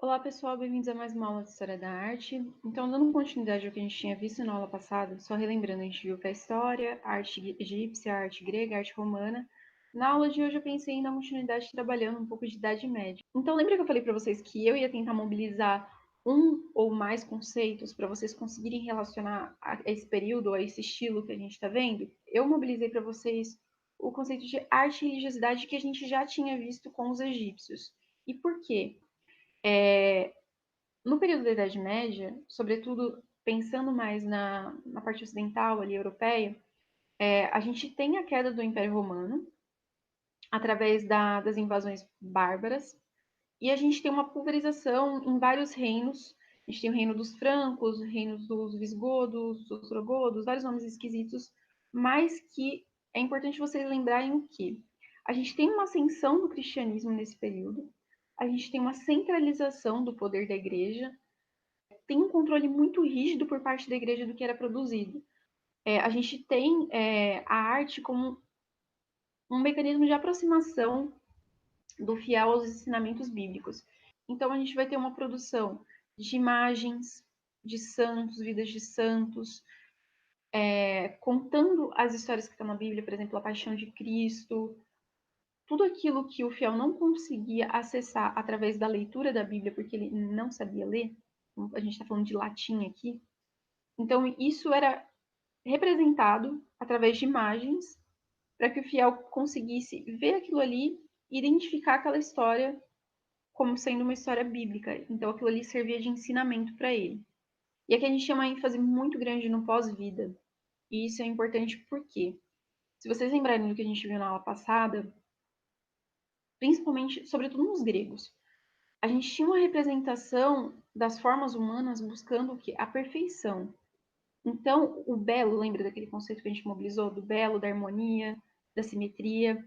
Olá pessoal, bem-vindos a mais uma aula de História da Arte. Então, dando continuidade ao que a gente tinha visto na aula passada, só relembrando, a gente viu pré-história, arte egípcia, arte grega, arte romana. Na aula de hoje eu pensei em dar continuidade trabalhando um pouco de Idade Média. Então, lembra que eu falei para vocês que eu ia tentar mobilizar um ou mais conceitos para vocês conseguirem relacionar a esse período, a esse estilo que a gente está vendo? Eu mobilizei para vocês o conceito de arte e religiosidade que a gente já tinha visto com os egípcios. E por quê? No período da Idade Média, sobretudo pensando mais na parte ocidental, ali, europeia, a gente tem a queda do Império Romano através das invasões bárbaras, e a gente tem uma pulverização em vários reinos. A gente tem o reino dos francos, o reino dos visigodos, dos ostrogodos, vários nomes esquisitos, mas que é importante vocês lembrarem o que a gente tem uma ascensão do cristianismo nesse período, a gente tem uma centralização do poder da igreja, tem um controle muito rígido por parte da igreja do que era produzido. A gente tem a arte como um mecanismo de aproximação do fiel aos ensinamentos bíblicos. Então, a gente vai ter uma produção de imagens de santos, vidas de santos, contando as histórias que estão na Bíblia, por exemplo, a paixão de Cristo, tudo aquilo que o fiel não conseguia acessar através da leitura da Bíblia, porque ele não sabia ler, a gente está falando de latim aqui. Então, isso era representado através de imagens para que o fiel conseguisse ver aquilo ali e identificar aquela história como sendo uma história bíblica. Então aquilo ali servia de ensinamento para ele. E aqui a gente tem uma ênfase muito grande no pós-vida. E isso é importante porque, se vocês lembrarem do que a gente viu na aula passada, principalmente, sobretudo nos gregos, a gente tinha uma representação das formas humanas buscando o quê? A perfeição. Então, o belo, lembra daquele conceito que a gente mobilizou do belo, da harmonia, da simetria?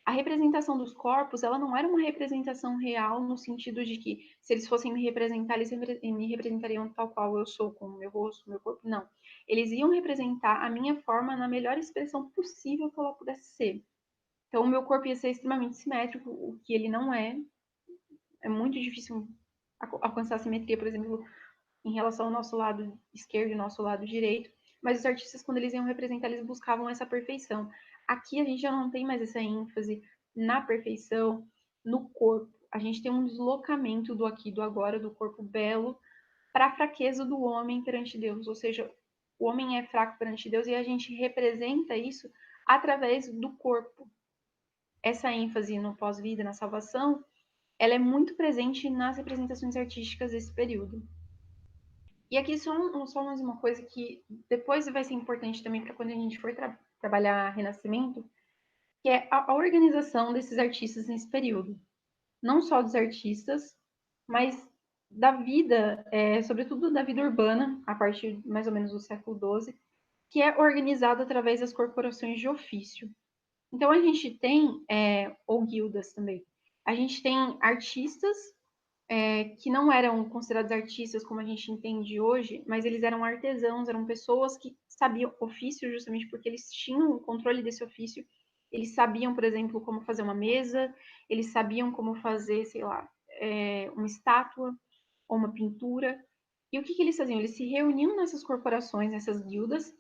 A representação dos corpos, ela não era uma representação real no sentido de que se eles fossem me representar, eles me representariam tal qual eu sou, com o meu rosto, o meu corpo, não. Eles iam representar a minha forma na melhor expressão possível que ela pudesse ser. Então, o meu corpo ia ser extremamente simétrico, o que ele não é. É muito difícil alcançar a simetria, por exemplo, em relação ao nosso lado esquerdo e nosso lado direito, mas os artistas, quando eles iam representar, eles buscavam essa perfeição. Aqui a gente já não tem mais essa ênfase na perfeição, no corpo. A gente tem um deslocamento do aqui, do agora, do corpo belo, para a fraqueza do homem perante Deus. Ou seja, o homem é fraco perante Deus e a gente representa isso através do corpo. Essa ênfase no pós-vida, na salvação, ela é muito presente nas representações artísticas desse período. E aqui só mais uma coisa que depois vai ser importante também para quando a gente for trabalhar Renascimento, que é a organização desses artistas nesse período. Não só dos artistas, mas da vida, sobretudo da vida urbana, a partir mais ou menos do século XII, que é organizada através das corporações de ofício. Então a gente tem, ou guildas também, a gente tem artistas que não eram considerados artistas como a gente entende hoje, mas eles eram artesãos, eram pessoas que sabiam ofício justamente porque eles tinham o controle desse ofício. Eles sabiam, por exemplo, como fazer uma mesa, eles sabiam como fazer, sei lá, uma estátua ou uma pintura. E o que eles faziam? Eles se reuniam nessas corporações, nessas guildas,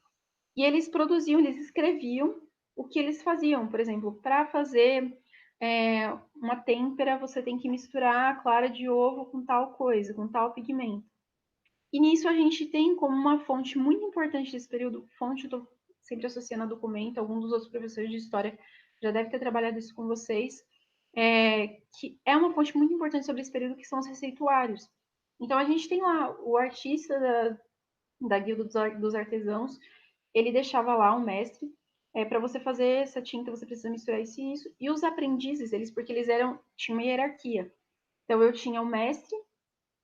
e eles produziam, eles escreviam o que eles faziam. Por exemplo, para fazer uma têmpera, você tem que misturar a clara de ovo com tal coisa, com tal pigmento. E nisso a gente tem como uma fonte muito importante desse período, fonte, eu estou sempre associando a documento, algum dos outros professores de história já deve ter trabalhado isso com vocês, que é uma fonte muito importante sobre esse período, que são os receituários. Então a gente tem lá o artista da Guilda dos Artesãos, ele deixava lá um mestre, para você fazer essa tinta você precisa misturar isso e isso, e os aprendizes, porque eles tinham uma hierarquia. Então eu tinha o mestre,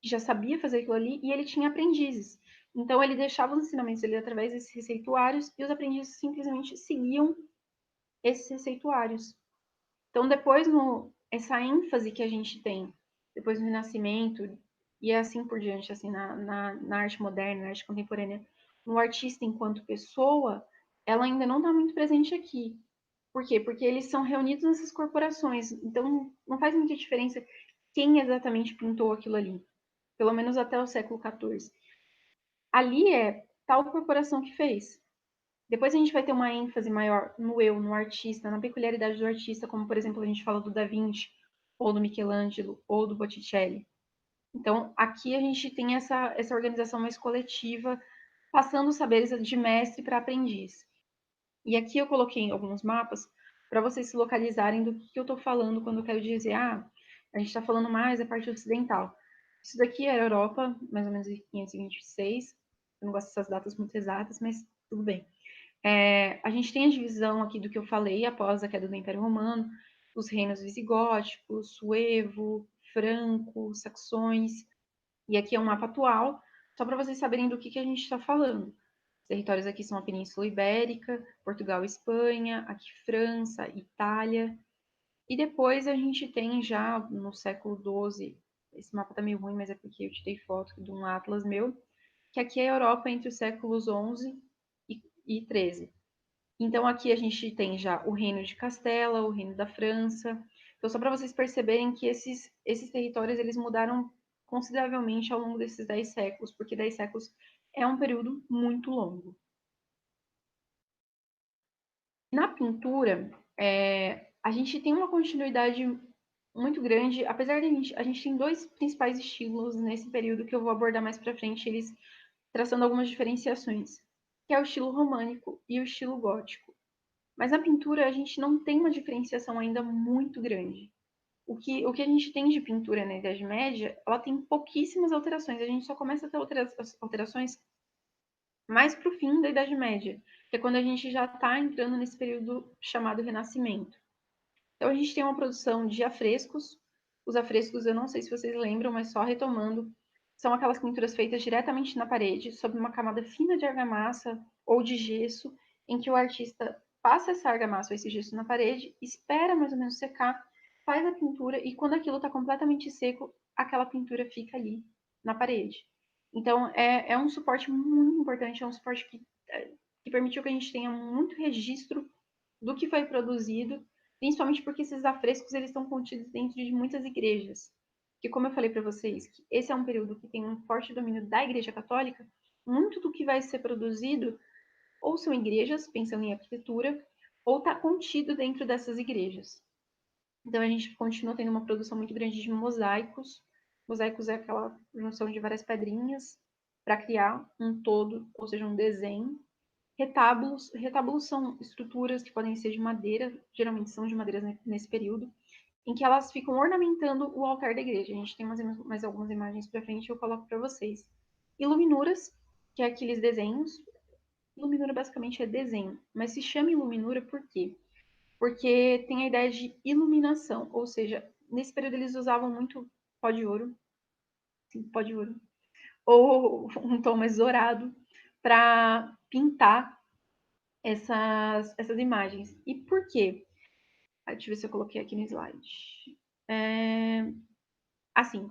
que já sabia fazer aquilo ali, e ele tinha aprendizes. Então ele deixava os ensinamentos ali através desses receituários, e os aprendizes simplesmente seguiam esses receituários. Então depois, essa ênfase que a gente tem, depois no Renascimento, e assim por diante, assim, na arte moderna, na arte contemporânea, no artista enquanto pessoa, ela ainda não está muito presente aqui. Por quê? Porque eles são reunidos nessas corporações. Então, não faz muita diferença quem exatamente pintou aquilo ali. pelo menos até o século XIV. Ali é tal corporação que fez. Depois a gente vai ter uma ênfase maior no eu, no artista, na peculiaridade do artista, como, por exemplo, a gente fala do Da Vinci, ou do Michelangelo, ou do Botticelli. Então, aqui a gente tem essa organização mais coletiva, passando os saberes de mestre para aprendiz. E aqui eu coloquei alguns mapas para vocês se localizarem do que eu estou falando quando eu quero dizer, a gente está falando mais da parte ocidental. Isso daqui é a Europa, mais ou menos em 526. Eu não gosto dessas datas muito exatas, mas tudo bem. A gente tem a divisão aqui do que eu falei após a queda do Império Romano, os reinos visigóticos, suevo, franco, saxões, e aqui é um mapa atual, só para vocês saberem do que a gente está falando. Os territórios aqui são a Península Ibérica, Portugal e Espanha, aqui França, Itália. E depois a gente tem já no século XII, esse mapa tá meio ruim, mas é porque eu tirei foto de um atlas meu, que aqui é a Europa entre os séculos XI e XIII. Então aqui a gente tem já o Reino de Castela, o Reino da França. Então só para vocês perceberem que esses territórios eles mudaram consideravelmente ao longo desses 10 séculos, porque 10 séculos é um período muito longo. Na pintura, a gente tem uma continuidade muito grande, apesar de a gente tem dois principais estilos nesse período que eu vou abordar mais para frente, eles traçando algumas diferenciações, que é o estilo românico e o estilo gótico. Mas na pintura a gente não tem uma diferenciação ainda muito grande. O que a gente tem de pintura na Idade Média, ela tem pouquíssimas alterações. A gente só começa a ter alterações mais para o fim da Idade Média, que é quando a gente já está entrando nesse período chamado Renascimento. Então a gente tem uma produção de afrescos. Os afrescos, eu não sei se vocês lembram, mas só retomando, são aquelas pinturas feitas diretamente na parede, sob uma camada fina de argamassa ou de gesso, em que o artista passa essa argamassa ou esse gesso na parede, espera mais ou menos secar, faz a pintura e quando aquilo está completamente seco, aquela pintura fica ali na parede. Então é um suporte muito importante, é um suporte que permitiu que a gente tenha muito registro do que foi produzido, principalmente porque esses afrescos eles estão contidos dentro de muitas igrejas. Que como eu falei para vocês, que esse é um período que tem um forte domínio da Igreja Católica, muito do que vai ser produzido ou são igrejas, pensando em arquitetura, ou está contido dentro dessas igrejas. Então a gente continua tendo uma produção muito grande de mosaicos. Mosaicos é aquela junção de várias pedrinhas para criar um todo, ou seja, um desenho. Retábulos são estruturas que podem ser de madeira, geralmente são de madeira nesse período, em que elas ficam ornamentando o altar da igreja. A gente tem mais algumas imagens para frente, eu coloco para vocês. Iluminuras, que é aqueles desenhos. Iluminura basicamente é desenho, mas se chama iluminura por quê? Porque tem a ideia de iluminação, ou seja, nesse período eles usavam muito pó de ouro, sim, pó de ouro, ou um tom mais dourado, para pintar essas imagens. E por quê? Deixa eu ver se eu coloquei aqui no slide. Assim,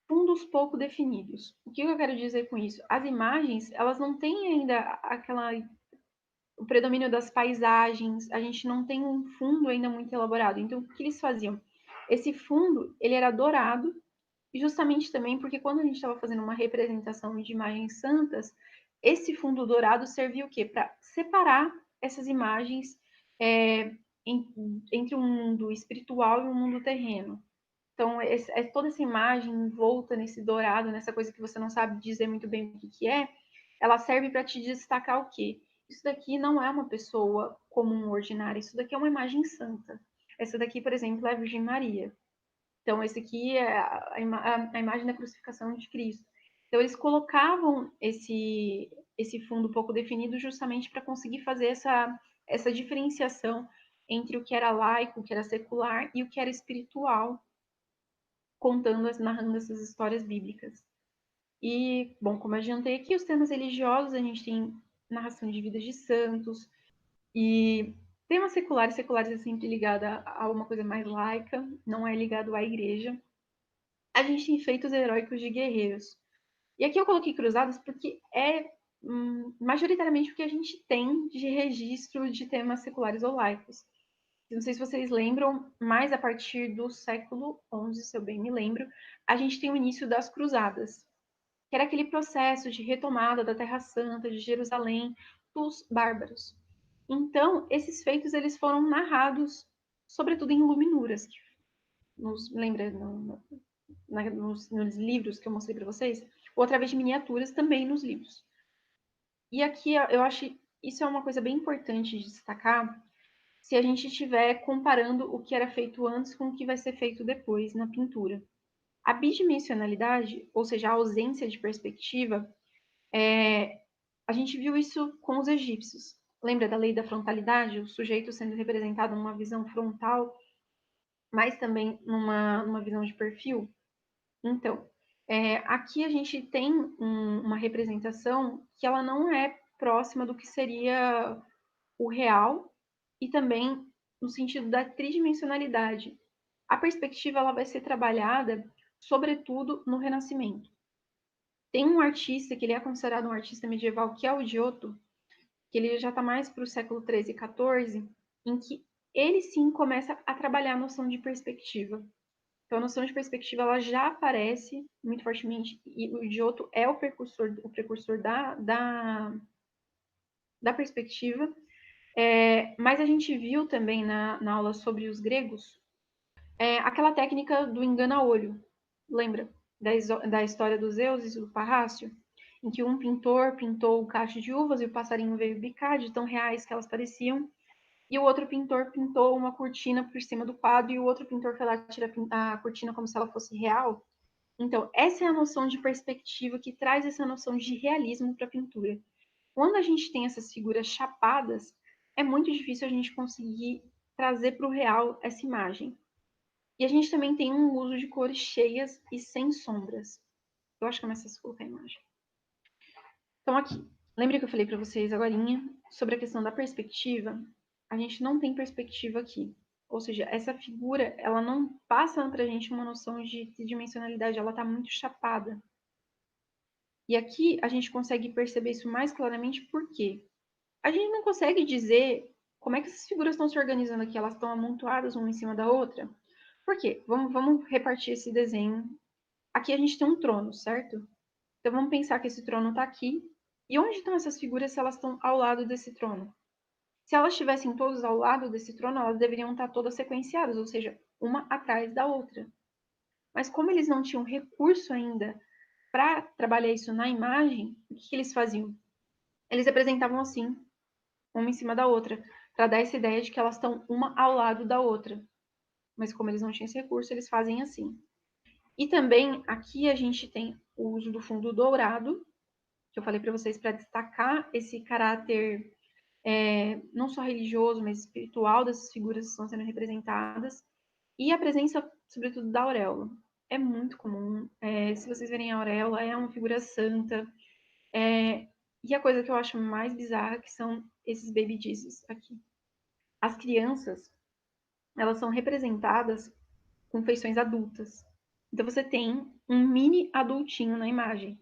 fundos pouco definidos. O que eu quero dizer com isso? As imagens, elas não têm ainda o predomínio das paisagens, a gente não tem um fundo ainda muito elaborado. Então, o que eles faziam? Esse fundo, ele era dourado, e justamente também porque quando a gente estava fazendo uma representação de imagens santas, esse fundo dourado servia o quê? Para separar essas imagens é, entre um mundo espiritual e um mundo terreno. Então, toda essa imagem envolta nesse dourado, nessa coisa que você não sabe dizer muito bem o que é, ela serve para te destacar o quê? Isso daqui não é uma pessoa comum, ordinária, isso daqui é uma imagem santa. Essa daqui, por exemplo, é a Virgem Maria. Então, esse aqui é a imagem da crucificação de Cristo. Então, eles colocavam esse fundo pouco definido justamente para conseguir fazer essa diferenciação entre o que era laico, o que era secular e o que era espiritual, narrando essas histórias bíblicas. E, bom, como eu adiantei aqui, os temas religiosos, a gente tem narração de vidas de santos, e temas seculares, seculares é sempre ligado a uma coisa mais laica, não é ligado à igreja. A gente tem feitos heróicos de guerreiros. E aqui eu coloquei cruzadas porque é majoritariamente o que a gente tem de registro de temas seculares ou laicos. Não sei se vocês lembram, mas a partir do século XI, se eu bem me lembro, a gente tem o início das Cruzadas, que era aquele processo de retomada da Terra Santa, de Jerusalém, dos bárbaros. Então, esses feitos eles foram narrados, sobretudo em Luminuras, que nos lembra nos livros que eu mostrei para vocês, ou através de miniaturas também nos livros. E aqui eu acho isso é uma coisa bem importante de destacar, se a gente estiver comparando o que era feito antes com o que vai ser feito depois na pintura. A bidimensionalidade, ou seja, a ausência de perspectiva, a gente viu isso com os egípcios. Lembra da lei da frontalidade? O sujeito sendo representado numa visão frontal, mas também numa visão de perfil? Então, aqui a gente tem uma representação que ela não é próxima do que seria o real e também no sentido da tridimensionalidade. A perspectiva ela vai ser trabalhada, sobretudo, no Renascimento. Tem um artista que ele é considerado um artista medieval, que é o Giotto, que ele já está mais para o século XIII e XIV, em que ele sim começa a trabalhar a noção de perspectiva. Então, a noção de perspectiva ela já aparece muito fortemente, e o Giotto é o precursor da perspectiva. Mas a gente viu também na aula sobre os gregos aquela técnica do engana-olho, lembra? Da história dos Zeus e do Parrácio, em que um pintor pintou o cacho de uvas e o passarinho veio bicar de tão reais que elas pareciam, e o outro pintor pintou uma cortina por cima do quadro e o outro pintor foi lá tirar a cortina como se ela fosse real. Então, essa é a noção de perspectiva que traz essa noção de realismo para a pintura. Quando a gente tem essas figuras chapadas, é muito difícil a gente conseguir trazer para o real essa imagem. E a gente também tem um uso de cores cheias e sem sombras. Eu acho que é mais fácil colocar a imagem. Então, aqui, lembra que eu falei para vocês agora sobre a questão da perspectiva? A gente não tem perspectiva aqui. Ou seja, essa figura, ela não passa para a gente uma noção de tridimensionalidade, ela está muito chapada. E aqui a gente consegue perceber isso mais claramente porque a gente não consegue dizer como é que essas figuras estão se organizando aqui, elas estão amontoadas uma em cima da outra. Por quê? Vamos repartir esse desenho. Aqui a gente tem um trono, certo? Então vamos pensar que esse trono está aqui. E onde estão essas figuras se elas estão ao lado desse trono? Se elas estivessem todas ao lado desse trono, elas deveriam estar todas sequenciadas, ou seja, uma atrás da outra. Mas como eles não tinham recurso ainda para trabalhar isso na imagem, o que eles faziam? Eles apresentavam assim, uma em cima da outra, para dar essa ideia de que elas estão uma ao lado da outra. Mas como eles não tinham esse recurso, eles fazem assim. E também aqui a gente tem o uso do fundo dourado, que eu falei para vocês para destacar esse caráter não só religioso, mas espiritual dessas figuras que estão sendo representadas. E a presença, sobretudo, da auréola. É muito comum. Se vocês verem a auréola, é uma figura santa. E a coisa que eu acho mais bizarra que são esses baby Jesus aqui. As crianças, elas são representadas com feições adultas. Então você tem um mini adultinho na imagem.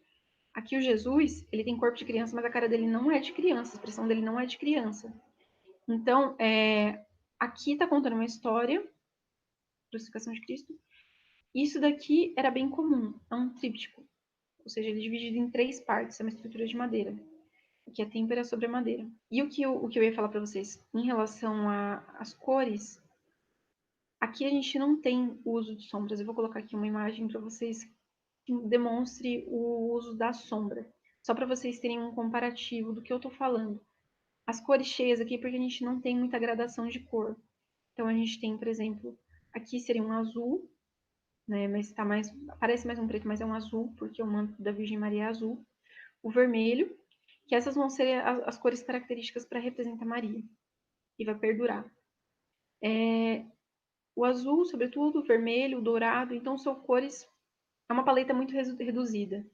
Aqui o Jesus, ele tem corpo de criança, mas a cara dele não é de criança, a expressão dele não é de criança. Então, aqui está contando uma história, crucificação de Cristo. Isso daqui era bem comum, é um tríptico, ou seja, ele é dividido em 3 partes, é uma estrutura de madeira, que é têmpera sobre a madeira. E o que eu ia falar para vocês em relação às cores, aqui a gente não tem o uso de sombras. Eu vou colocar aqui uma imagem para vocês que demonstre o uso da sombra, só para vocês terem um comparativo do que eu estou falando. As cores cheias aqui, porque a gente não tem muita gradação de cor. Então a gente tem, por exemplo, aqui seria um azul, né? Mas tá mais, parece mais um preto, mas é um azul, porque o manto da Virgem Maria é azul. O vermelho, que essas vão ser as cores características para representar Maria e vai perdurar. O azul, sobretudo, o vermelho, o dourado, então são cores, é uma paleta muito reduzida.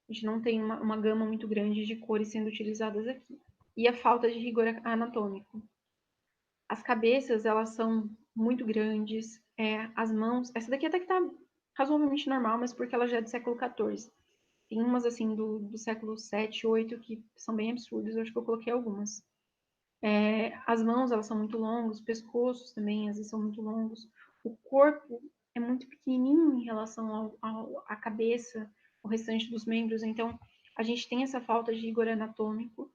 A gente não tem uma gama muito grande de cores sendo utilizadas aqui. E a falta de rigor anatômico. As cabeças, elas são muito grandes, as mãos, essa daqui até que tá razoavelmente normal, mas porque ela já é do século XIV. Tem umas, assim, do século VII, VIII, que são bem absurdas, eu acho que eu coloquei algumas. As mãos, elas são muito longas, os pescoços também, às vezes, são muito longos. O corpo é muito pequenininho em relação à cabeça, o restante dos membros. Então, a gente tem essa falta de rigor anatômico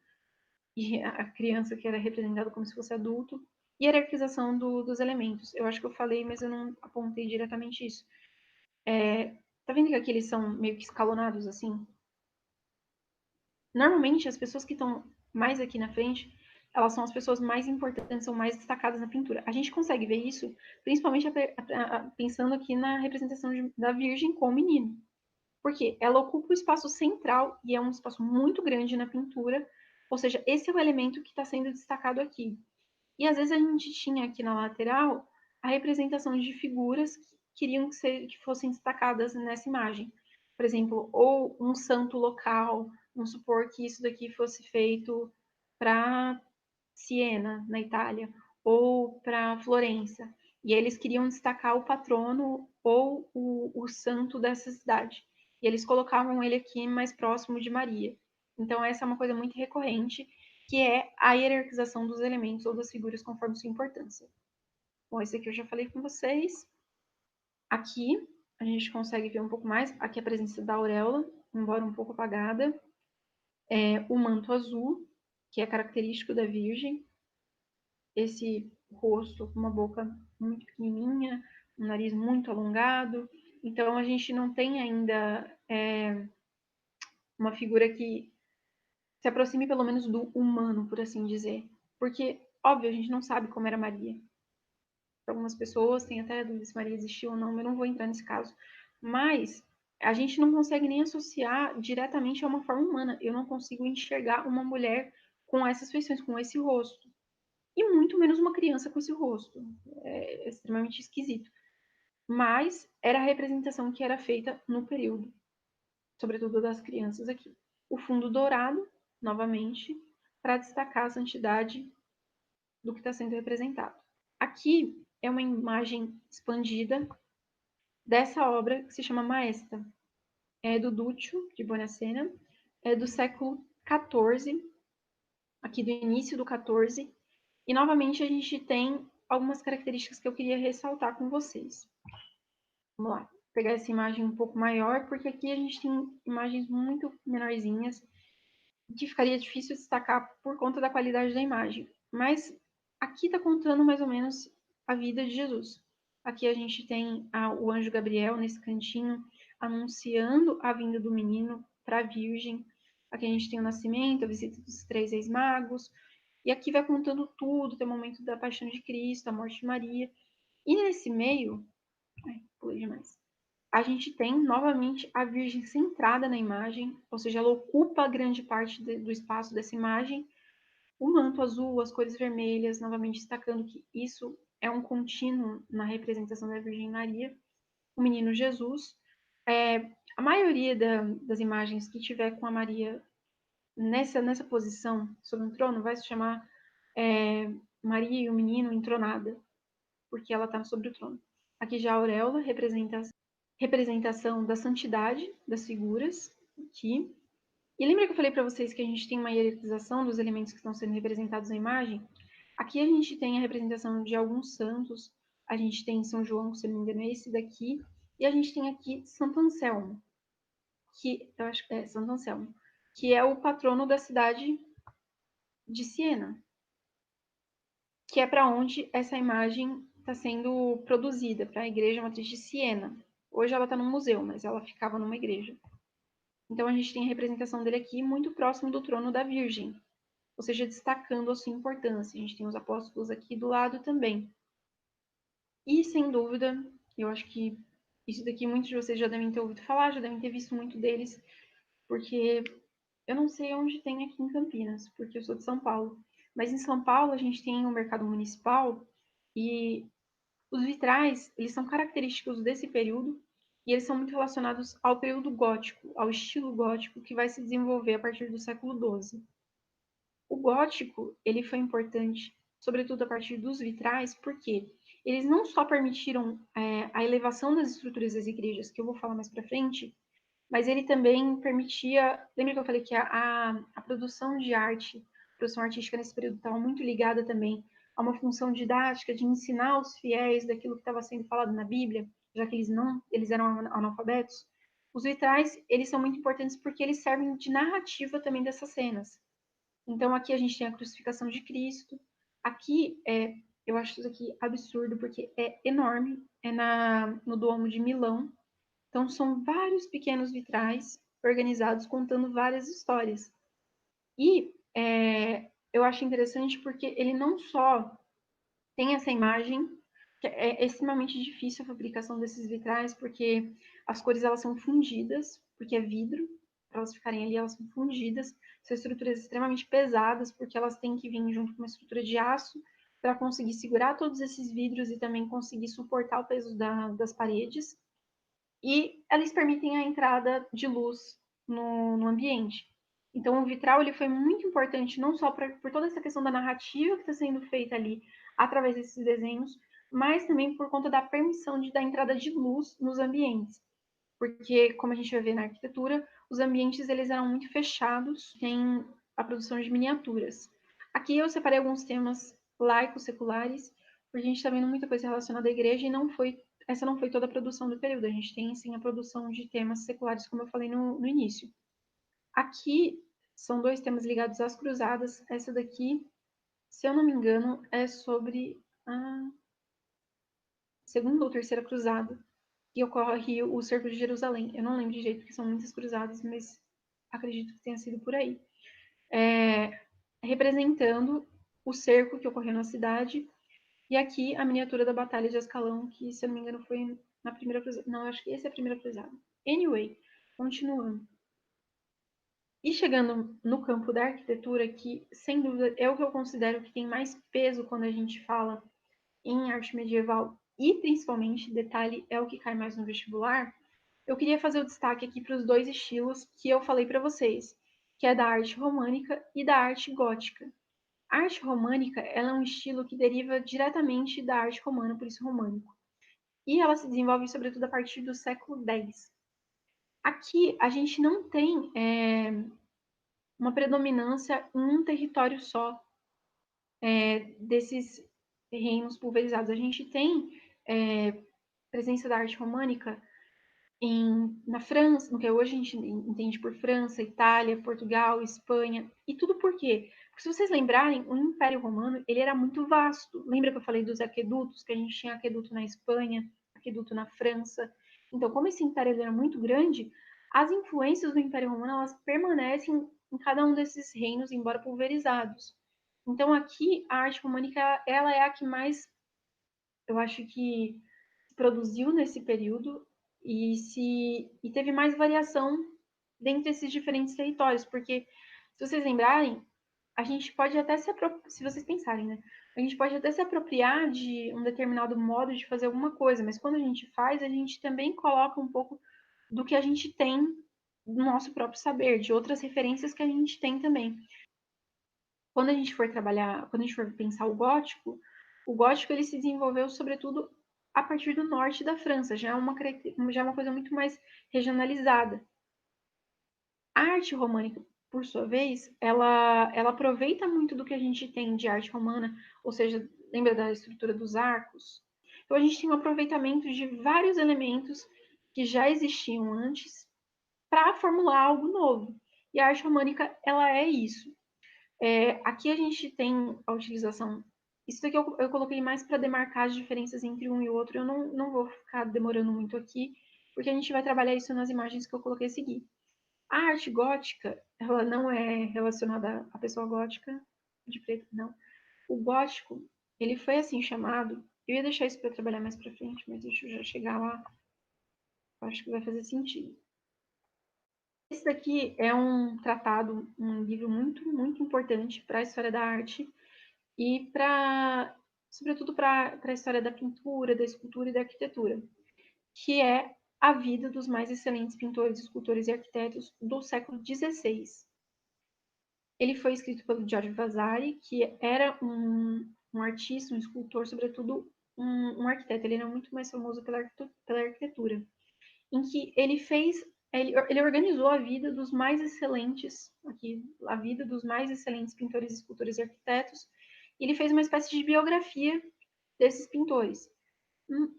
e a criança que era representada como se fosse adulto. E a hierarquização dos elementos. Eu acho que eu falei, mas eu não apontei diretamente isso. Tá vendo que aqui eles são meio que escalonados assim? Normalmente, as pessoas que estão mais aqui na frente, elas são as pessoas mais importantes, são mais destacadas na pintura. A gente consegue ver isso, principalmente pensando aqui na representação da Virgem com o menino. Porque ela ocupa o espaço central e é um espaço muito grande na pintura, ou seja, esse é o elemento que está sendo destacado aqui. E às vezes a gente tinha aqui na lateral a representação de figuras que queriam que fossem destacadas nessa imagem. Por exemplo, ou um santo local, vamos supor que isso daqui fosse feito para Siena, na Itália, ou para Florença. E eles queriam destacar o patrono ou o santo dessa cidade. E eles colocavam ele aqui mais próximo de Maria. Então, essa é uma coisa muito recorrente, que é a hierarquização dos elementos ou das figuras conforme sua importância. Bom, esse aqui eu já falei com vocês. Aqui, a gente consegue ver um pouco mais. Aqui a presença da auréola, embora um pouco apagada. O manto azul, que é característico da Virgem. Esse rosto com uma boca muito pequenininha, um nariz muito alongado. Então, a gente não tem ainda uma figura que se aproxime pelo menos do humano, por assim dizer. Porque, óbvio, a gente não sabe como era Maria. Para algumas pessoas, tem até dúvida se Maria existiu ou não, mas eu não vou entrar nesse caso. Mas a gente não consegue nem associar diretamente a uma forma humana. Eu não consigo enxergar uma mulher com essas feições, com esse rosto. E muito menos uma criança com esse rosto. É extremamente esquisito. Mas era a representação que era feita no período, sobretudo das crianças aqui. O fundo dourado, novamente, para destacar a santidade do que está sendo representado. Aqui é uma imagem expandida dessa obra que se chama Maesta. É do Duccio de Bonacena, é do século XIV, aqui do início do XIV. E novamente a gente tem algumas características que eu queria ressaltar com vocês. Vamos lá, vou pegar essa imagem um pouco maior, porque aqui a gente tem imagens muito menorzinhas, que ficaria difícil destacar por conta da qualidade da imagem. Mas aqui está contando mais ou menos a vida de Jesus. Aqui a gente tem o anjo Gabriel nesse cantinho, anunciando a vinda do menino para a Virgem. Aqui a gente tem o nascimento, a visita dos 3 ex-magos. E aqui vai contando tudo, tem o momento da paixão de Cristo, a morte de Maria. E nesse meio, pulei demais. A gente tem novamente a Virgem centrada na imagem, ou seja, ela ocupa grande parte do espaço dessa imagem. O manto azul, as cores vermelhas, novamente destacando que isso é um contínuo na representação da Virgem Maria. O menino Jesus. A maioria das imagens que tiver com a Maria nessa posição sobre um trono vai se chamar Maria e o menino entronada, porque ela está sobre o trono. Aqui já a auréola representa representação da santidade das figuras aqui. E lembra que eu falei para vocês que a gente tem uma hierarquização dos elementos que estão sendo representados na imagem? Aqui a gente tem a representação de alguns santos. A gente tem São João, se não me engano, é esse daqui. E a gente tem aqui Santo Anselmo, que eu acho que é Santo Anselmo, que é o patrono da cidade de Siena, que é para onde essa imagem está sendo produzida, para a Igreja Matriz de Siena. Hoje ela está num museu, mas ela ficava numa igreja. Então a gente tem a representação dele aqui muito próximo do trono da Virgem, ou seja, destacando a sua importância. A gente tem os apóstolos aqui do lado também. E sem dúvida, eu acho que isso daqui muitos de vocês já devem ter ouvido falar, já devem ter visto muito deles, porque eu não sei onde tem aqui em Campinas, porque eu sou de São Paulo. Mas em São Paulo a gente tem o mercado municipal e os vitrais, eles são característicos desse período e eles são muito relacionados ao período gótico, ao estilo gótico que vai se desenvolver a partir do século XII. O gótico, ele foi importante, sobretudo a partir dos vitrais, porque eles não só permitiram a elevação das estruturas das igrejas, que eu vou falar mais para frente, mas ele também permitia, lembra que eu falei que a produção de arte produção artística nesse período estava muito ligada também a uma função didática de ensinar os fiéis daquilo que estava sendo falado na Bíblia, já que eles eram analfabetos. Os vitrais, eles são muito importantes porque eles servem de narrativa também dessas cenas. Então, aqui a gente tem a crucificação de Cristo. Aqui, eu acho isso aqui absurdo, porque é enorme. É no Duomo de Milão. Então, são vários pequenos vitrais organizados contando várias histórias. E eu acho interessante porque ele não só tem essa imagem, que é extremamente difícil a fabricação desses vitrais, porque as cores elas são fundidas, porque é vidro, para elas ficarem ali, elas são fundidas, são estruturas extremamente pesadas, porque elas têm que vir junto com uma estrutura de aço para conseguir segurar todos esses vidros e também conseguir suportar o peso das paredes. E eles permitem a entrada de luz no ambiente. Então, o vitral ele foi muito importante, não só por toda essa questão da narrativa que está sendo feita ali através desses desenhos, mas também por conta da permissão da entrada de luz nos ambientes. Porque, como a gente vai ver na arquitetura, os ambientes eles eram muito fechados em a produção de miniaturas. Aqui eu separei alguns temas laicos, seculares, porque a gente está vendo muita coisa relacionada à igreja e essa não foi toda a produção do período. A gente tem, sim, a produção de temas seculares, como eu falei no início. Aqui são dois temas ligados às cruzadas. Essa daqui, se eu não me engano, é sobre a segunda ou terceira cruzada, que ocorre o cerco de Jerusalém. Eu não lembro de jeito, porque são muitas cruzadas, mas acredito que tenha sido por aí. Representando o cerco que ocorreu na cidade. E aqui a miniatura da Batalha de Ascalão, que, se eu não me engano, foi na primeira cruzada. Não, acho que essa é a primeira cruzada. Anyway, continuando. E chegando no campo da arquitetura, que, sem dúvida, é o que eu considero que tem mais peso quando a gente fala em arte medieval, e principalmente, detalhe, é o que cai mais no vestibular, eu queria fazer o destaque aqui para os dois estilos que eu falei para vocês, que é da arte românica e da arte gótica. A arte românica ela é um estilo que deriva diretamente da arte romana, por isso românico. E ela se desenvolve sobretudo a partir do século X. Aqui a gente não tem uma predominância em um território só desses reinos pulverizados. A gente tem presença da arte românica na França, no que hoje a gente entende por França, Itália, Portugal, Espanha, e tudo por quê? Porque se vocês lembrarem, o Império Romano ele era muito vasto. Lembra que eu falei dos aquedutos, que a gente tinha aqueduto na Espanha, aqueduto na França? Então, como esse império era muito grande, as influências do Império Romano elas permanecem em cada um desses reinos, embora pulverizados. Então, aqui, a arte românica ela é a que mais, eu acho que produziu nesse período e teve mais variação dentre esses diferentes territórios, porque se vocês lembrarem, a gente pode até se vocês pensarem, né? A gente pode até se apropriar de um determinado modo de fazer alguma coisa, mas quando a gente faz, a gente também coloca um pouco do que a gente tem no nosso próprio saber, de outras referências que a gente tem também. Quando a gente for trabalhar, quando a gente for pensar o gótico ele se desenvolveu sobretudo a partir do norte da França, já é uma coisa muito mais regionalizada. A arte românica, por sua vez, ela aproveita muito do que a gente tem de arte romana, ou seja, lembra da estrutura dos arcos? Então a gente tem um aproveitamento de vários elementos que já existiam antes para formular algo novo. E a arte românica, ela é isso. Aqui a gente tem a utilização. Isso daqui eu coloquei mais para demarcar as diferenças entre um e o outro. Eu não vou ficar demorando muito aqui, porque a gente vai trabalhar isso nas imagens que eu coloquei a seguir. A arte gótica, ela não é relacionada à pessoa gótica de preto, não. O gótico, ele foi assim chamado. Eu ia deixar isso para trabalhar mais para frente, mas deixa eu já chegar lá. Eu acho que vai fazer sentido. Esse daqui é um tratado, um livro muito, muito importante para a história da arte e sobretudo para a história da pintura, da escultura e da arquitetura, que é a vida dos mais excelentes pintores, escultores e arquitetos do século XVI. Ele foi escrito pelo Giorgio Vasari, que era um artista, um escultor, sobretudo um arquiteto. Ele era muito mais famoso pela arquitetura, em que ele fez Ele organizou a vida dos mais excelentes, aqui, a vida dos mais excelentes pintores, escultores e arquitetos. E ele fez uma espécie de biografia desses pintores,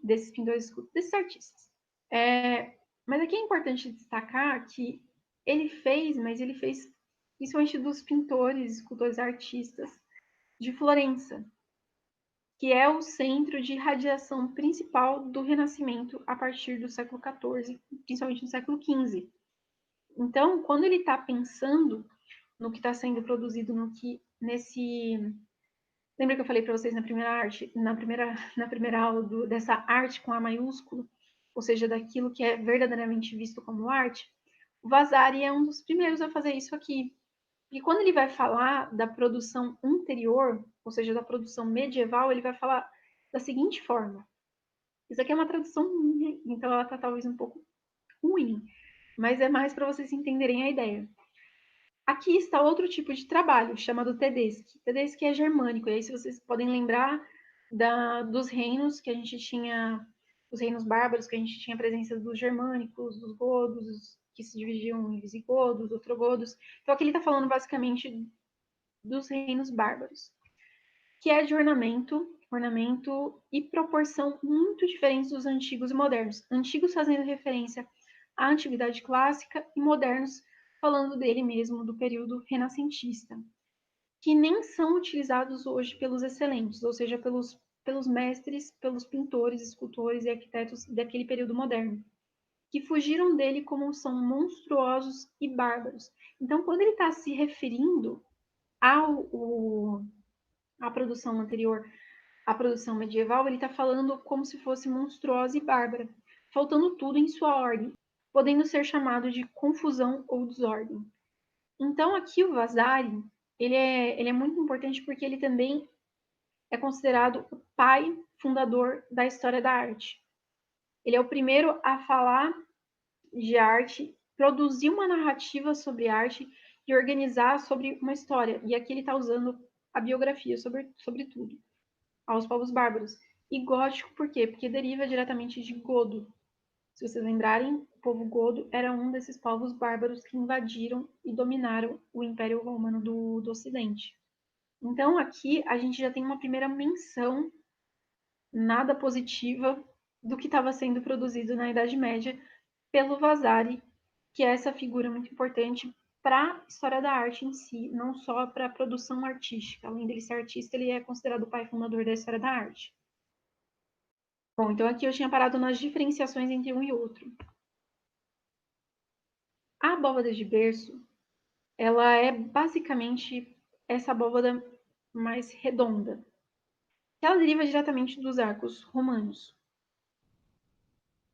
desses artistas. Mas aqui é importante destacar que mas ele fez principalmente dos pintores, escultores, artistas de Florença, que é o centro de radiação principal do Renascimento a partir do século XIV, principalmente no século XV. Então, quando ele está pensando no que está sendo produzido, lembra que eu falei para vocês na primeira aula dessa arte com A maiúsculo, ou seja, daquilo que é verdadeiramente visto como arte? O Vasari é um dos primeiros a fazer isso aqui. E quando ele vai falar da produção anterior, ou seja, da produção medieval, ele vai falar da seguinte forma. Isso aqui é uma tradução minha, então ela está talvez um pouco ruim, mas é mais para vocês entenderem a ideia. Aqui está outro tipo de trabalho, chamado Tedeschi. Tedeschi é germânico, e aí se vocês podem lembrar dos reinos que a gente tinha, os reinos bárbaros, que a gente tinha a presença dos germânicos, dos godos, que se dividiam em visigodos, ostrogodos. Então aqui ele está falando basicamente dos reinos bárbaros, que é de ornamento e proporção muito diferentes dos antigos e modernos. Antigos fazendo referência à antiguidade clássica e modernos falando dele mesmo, do período renascentista, que nem são utilizados hoje pelos excelentes, ou seja, pelos mestres, pelos pintores, escultores e arquitetos daquele período moderno, que fugiram dele como são monstruosos e bárbaros. Então, quando ele está se referindo à produção anterior, à produção medieval, ele está falando como se fosse monstruosa e bárbara, faltando tudo em sua ordem, podendo ser chamado de confusão ou desordem. Então, aqui o Vasari, ele é muito importante porque ele também é considerado o pai fundador da história da arte. Ele é o primeiro a falar de arte, produzir uma narrativa sobre arte e organizar sobre uma história. E aqui ele está usando a biografia, sobretudo, aos povos bárbaros. E gótico por quê? Porque deriva diretamente de godo. Se vocês lembrarem, o povo godo era um desses povos bárbaros que invadiram e dominaram o Império Romano do Ocidente. Então, aqui a gente já tem uma primeira menção nada positiva do que estava sendo produzido na Idade Média pelo Vasari, que é essa figura muito importante para a história da arte em si, não só para a produção artística. Além dele ser artista, ele é considerado o pai fundador da história da arte. Bom, então aqui eu tinha parado nas diferenciações entre um e outro. A abóbada de berço, ela é basicamente essa abóbada mais redonda. Ela deriva diretamente dos arcos romanos.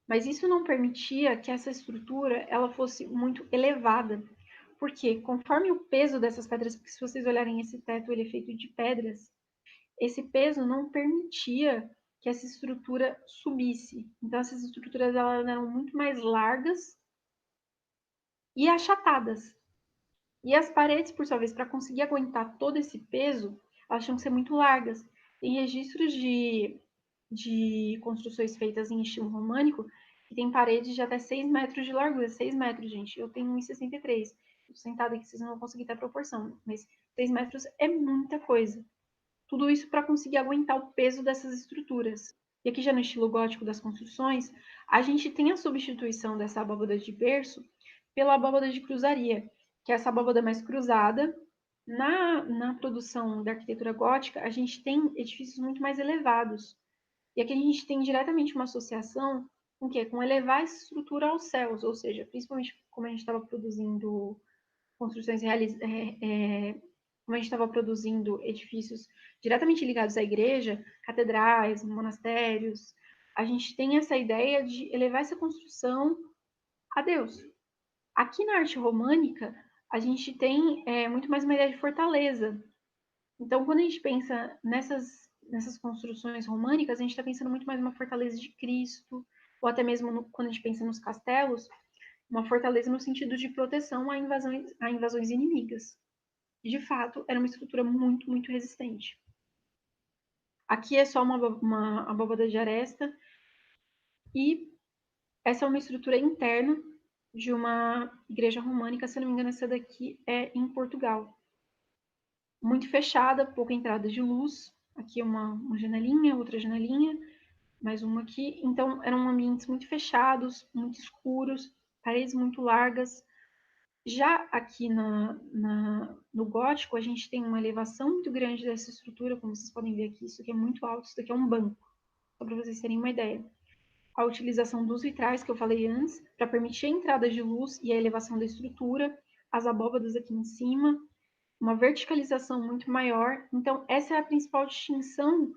Mas isso não permitia que essa estrutura ela fosse muito elevada, porque conforme o peso dessas pedras, porque se vocês olharem esse teto, ele é feito de pedras, esse peso não permitia que essa estrutura subisse. Então essas estruturas elas eram muito mais largas e achatadas. E as paredes, por sua vez, para conseguir aguentar todo esse peso, elas tinham que ser muito largas. Tem registros de construções feitas em estilo românico que tem paredes de até 6 metros de largura. 6 metros, gente. Eu tenho 1,63. Estou sentada aqui, vocês não vão conseguir ter a proporção. Mas 6 metros é muita coisa. Tudo isso para conseguir aguentar o peso dessas estruturas. E aqui já no estilo gótico das construções, a gente tem a substituição dessa abóbada de berço pela abóbada de cruzaria, que é essa abóbada mais cruzada. Na produção da arquitetura gótica, a gente tem edifícios muito mais elevados. E aqui a gente tem diretamente uma associação com o quê? Com elevar a estrutura aos céus, ou seja, principalmente como a gente estava produzindo construções como a gente estava produzindo edifícios diretamente ligados à igreja, catedrais, monastérios, a gente tem essa ideia de elevar essa construção a Deus. Aqui na arte românica, a gente tem muito mais uma ideia de fortaleza. Então, quando a gente pensa nessas construções românicas, a gente está pensando muito mais numa fortaleza de Cristo, ou até mesmo quando a gente pensa nos castelos, uma fortaleza no sentido de proteção a invasões inimigas. De fato, era uma estrutura muito, muito resistente. Aqui é só uma abóbada de aresta, e essa é uma estrutura interna de uma igreja românica, se eu não me engano, essa daqui é em Portugal. Muito fechada, pouca entrada de luz. Aqui uma janelinha, outra janelinha, mais uma aqui. Então, eram ambientes muito fechados, muito escuros, paredes muito largas. Já aqui no gótico, a gente tem uma elevação muito grande dessa estrutura, como vocês podem ver aqui. Isso aqui é muito alto, isso daqui é um banco, só para vocês terem uma ideia. A utilização dos vitrais, que eu falei antes, para permitir a entrada de luz e a elevação da estrutura, as abóbadas aqui em cima, uma verticalização muito maior. Então, essa é a principal distinção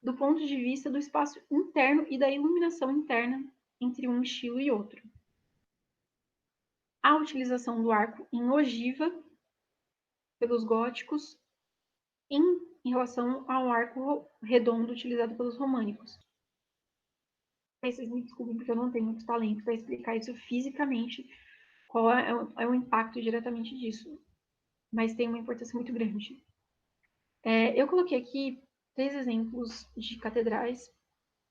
do ponto de vista do espaço interno e da iluminação interna entre um estilo e outro. A utilização do arco em ogiva pelos góticos em relação ao arco redondo utilizado pelos românicos. Vocês me desculpem porque eu não tenho muito talento para explicar isso fisicamente, qual é o impacto diretamente disso, mas tem uma importância muito grande. Eu coloquei aqui 3 exemplos de catedrais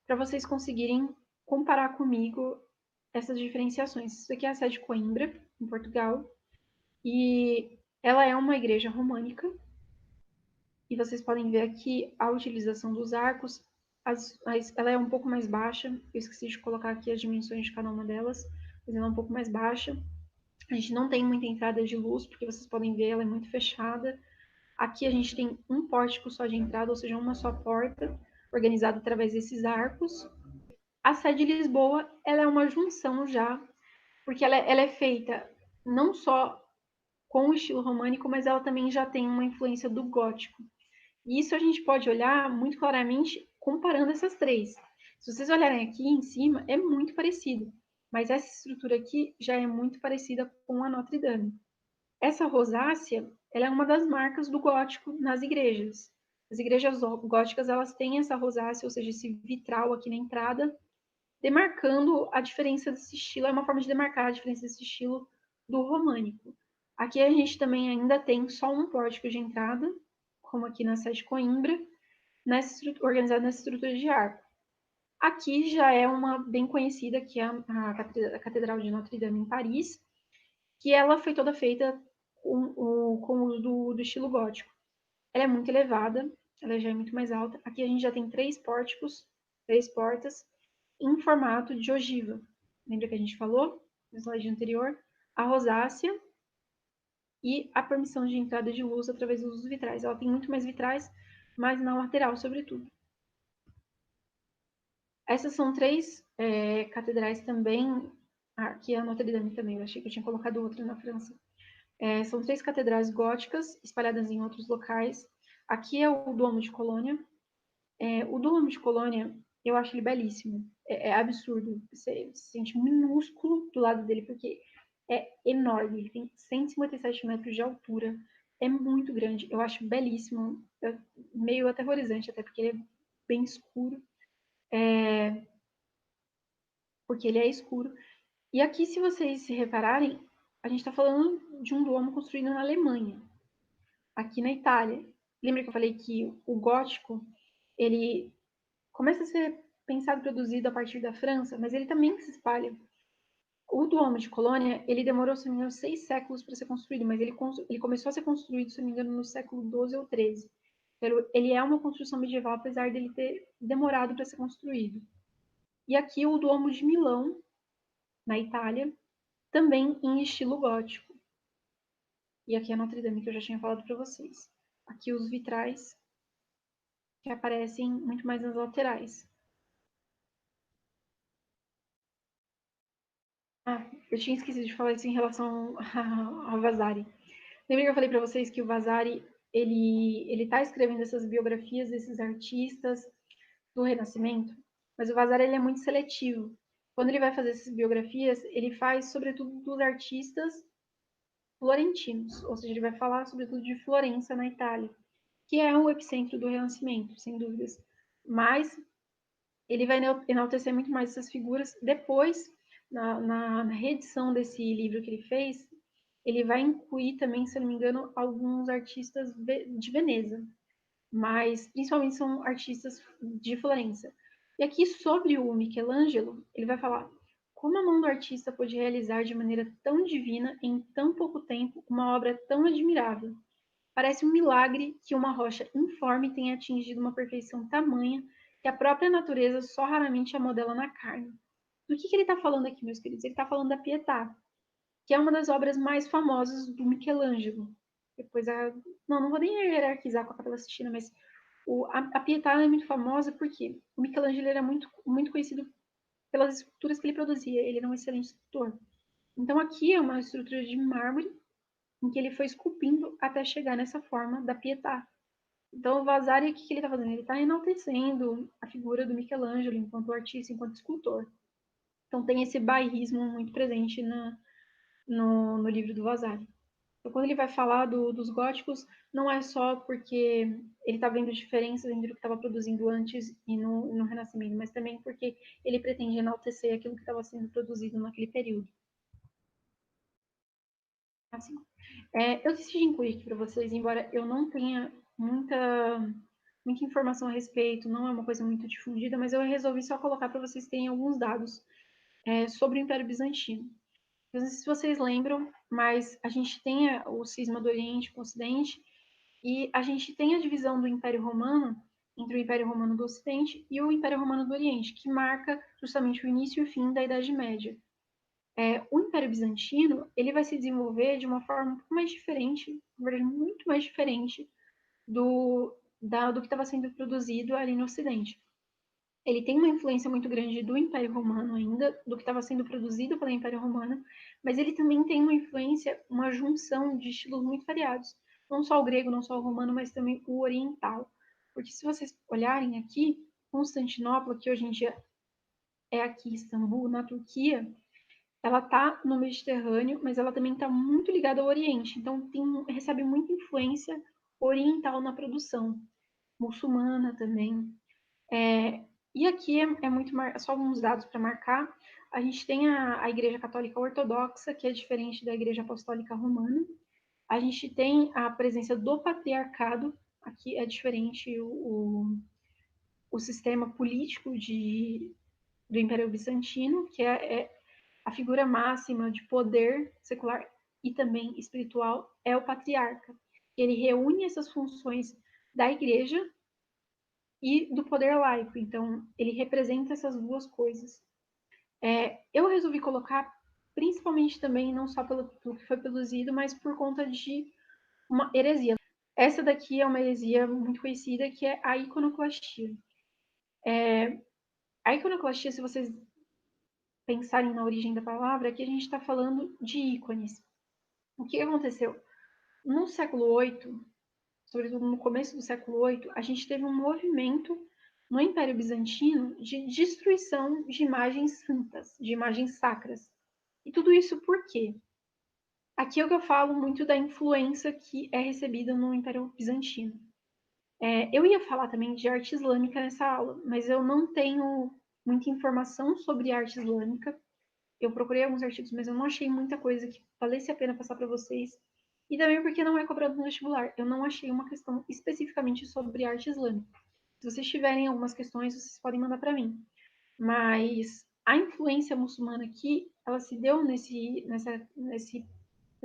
para vocês conseguirem comparar comigo essas diferenciações. Isso aqui é a sede de Coimbra, em Portugal, e ela é uma igreja românica, e vocês podem ver aqui a utilização dos arcos. Ela é um pouco mais baixa, eu esqueci de colocar aqui as dimensões de cada uma delas, mas ela é um pouco mais baixa. A gente não tem muita entrada de luz, porque vocês podem ver, ela é muito fechada. Aqui a gente tem um pórtico só de entrada, ou seja, uma só porta, organizada através desses arcos. A sede de Lisboa, ela é uma junção já, porque ela é feita não só com o estilo românico, mas ela também já tem uma influência do gótico. E isso a gente pode olhar muito claramente comparando essas três. Se vocês olharem aqui em cima, é muito parecido, mas essa estrutura aqui já é muito parecida com a Notre Dame. Essa rosácea, ela é uma das marcas do gótico nas igrejas. As igrejas góticas, elas têm essa rosácea, ou seja, esse vitral aqui na entrada, demarcando a diferença desse estilo, é uma forma de demarcar a diferença desse estilo do românico. Aqui a gente também ainda tem só um pórtico de entrada, como aqui na sede de Coimbra, organizado nessa estrutura de arco. Aqui já é uma bem conhecida, que é a Catedral de Notre Dame em Paris, que ela foi toda feita com o uso do estilo gótico. Ela é muito elevada, ela já é muito mais alta. Aqui a gente já tem 3 pórticos, 3 portas, em formato de ogiva. Lembra que a gente falou no slide anterior? A rosácea e a permissão de entrada de luz através dos vitrais. Ela tem muito mais vitrais, mas na lateral, sobretudo. Essas são 3 catedrais também. Aqui é a Notre Dame também, eu achei que eu tinha colocado outra na França. São 3 catedrais góticas espalhadas em outros locais. Aqui é o Duomo de Colônia. O Duomo de Colônia, eu acho ele belíssimo. É absurdo. Você se sente minúsculo do lado dele, porque é enorme. Ele tem 157 metros de altura. É muito grande. Eu acho belíssimo. É meio aterrorizante, até porque ele é bem escuro. Porque ele é escuro. E aqui, se vocês se repararem, a gente está falando de um domo construído na Alemanha, aqui na Itália. Lembra que eu falei que o gótico, ele começa a ser pensado e produzido a partir da França, mas ele também se espalha. O Duomo de Colônia, ele demorou, se não me engano, 6 séculos para ser construído, mas ele começou a ser construído, se não me engano, no século XII ou XIII. Ele é uma construção medieval, apesar dele ter demorado para ser construído. E aqui o Duomo de Milão, na Itália, também em estilo gótico. E aqui a Notre Dame, que eu já tinha falado para vocês. Aqui os vitrais, que aparecem muito mais nas laterais. Eu tinha esquecido de falar isso em relação ao Vasari. Lembra que eu falei para vocês que o Vasari ele está escrevendo essas biografias desses artistas do Renascimento? Mas o Vasari ele é muito seletivo. Quando ele vai fazer essas biografias, ele faz sobretudo dos artistas florentinos, ou seja, ele vai falar sobretudo de Florença, na Itália, que é o epicentro do Renascimento, sem dúvidas. Mas ele vai enaltecer muito mais essas figuras. Depois, na reedição desse livro que ele fez, ele vai incluir também, se eu não me engano, alguns artistas de Veneza, mas principalmente são artistas de Florença. E aqui, sobre o Michelangelo, ele vai falar como a mão do artista pôde realizar de maneira tão divina, em tão pouco tempo, uma obra tão admirável. Parece um milagre que uma rocha informe tenha atingido uma perfeição tamanha que a própria natureza só raramente a modela na carne. Do que ele está falando aqui, meus queridos? Ele está falando da Pietà, que é uma das obras mais famosas do Michelangelo. Depois não vou nem hierarquizar com a Capela Sistina, mas a Pietà é muito famosa porque o Michelangelo era muito conhecido pelas esculturas que ele produzia. Ele era um excelente escultor. Então aqui é uma estrutura de mármore em que ele foi esculpindo até chegar nessa forma da Pietà. Então o Vasari, o que ele está fazendo? Ele está enaltecendo a figura do Michelangelo enquanto artista, enquanto escultor. Então tem esse bairrismo muito presente no livro do Vasari. Então, quando ele vai falar dos góticos, não é só porque ele está vendo diferenças entre o que estava produzindo antes e no Renascimento, mas também porque ele pretende enaltecer aquilo que estava sendo produzido naquele período. Assim, eu decidi incluir aqui para vocês, embora eu não tenha muita informação a respeito, não é uma coisa muito difundida, mas eu resolvi só colocar para vocês terem alguns dados sobre o Império Bizantino. Não sei se vocês lembram, mas a gente tem o cisma do Oriente com o Ocidente, e a gente tem a divisão do Império Romano entre o Império Romano do Ocidente e o Império Romano do Oriente, que marca justamente o início e o fim da Idade Média. O Império Bizantino ele vai se desenvolver de uma forma um pouco mais diferente, na verdade, muito mais diferente do que estava sendo produzido ali no Ocidente. Ele tem uma influência muito grande do Império Romano ainda, do que estava sendo produzido pelo Império Romano, mas ele também tem uma influência, uma junção de estilos muito variados. Não só o grego, não só o romano, mas também o oriental. Porque se vocês olharem aqui, Constantinopla, que hoje em dia é aqui Istambul, na Turquia, ela está no Mediterrâneo, mas ela também está muito ligada ao Oriente. Então recebe muita influência oriental na produção, muçulmana também. E aqui é muito só alguns dados para marcar. A gente tem a Igreja Católica Ortodoxa, que é diferente da Igreja Apostólica Romana. A gente tem a presença do patriarcado, aqui é diferente o sistema político do Império Bizantino, que é a figura máxima de poder secular e também espiritual, é o patriarca. Ele reúne essas funções da igreja e do poder laico. Então, ele representa essas duas coisas. Eu resolvi colocar, principalmente também, não só pelo que foi produzido, mas por conta de uma heresia. Essa daqui é uma heresia muito conhecida, que é a iconoclastia. A iconoclastia, se vocês pensarem na origem da palavra, aqui a gente está falando de ícones. O que aconteceu? No século VIII, sobretudo no começo do século VIII, a gente teve um movimento no Império Bizantino de destruição de imagens santas, de imagens sacras. E tudo isso por quê? Aqui é o que eu falo muito da influência que é recebida no Império Bizantino. Eu ia falar também de arte islâmica nessa aula, mas eu não tenho muita informação sobre arte islâmica. Eu procurei alguns artigos, mas eu não achei muita coisa que valesse a pena passar para vocês. E também porque não é cobrado no vestibular. Eu não achei uma questão especificamente sobre arte islâmica. Se vocês tiverem algumas questões, vocês podem mandar para mim. Mas a influência muçulmana aqui, ela se deu nessa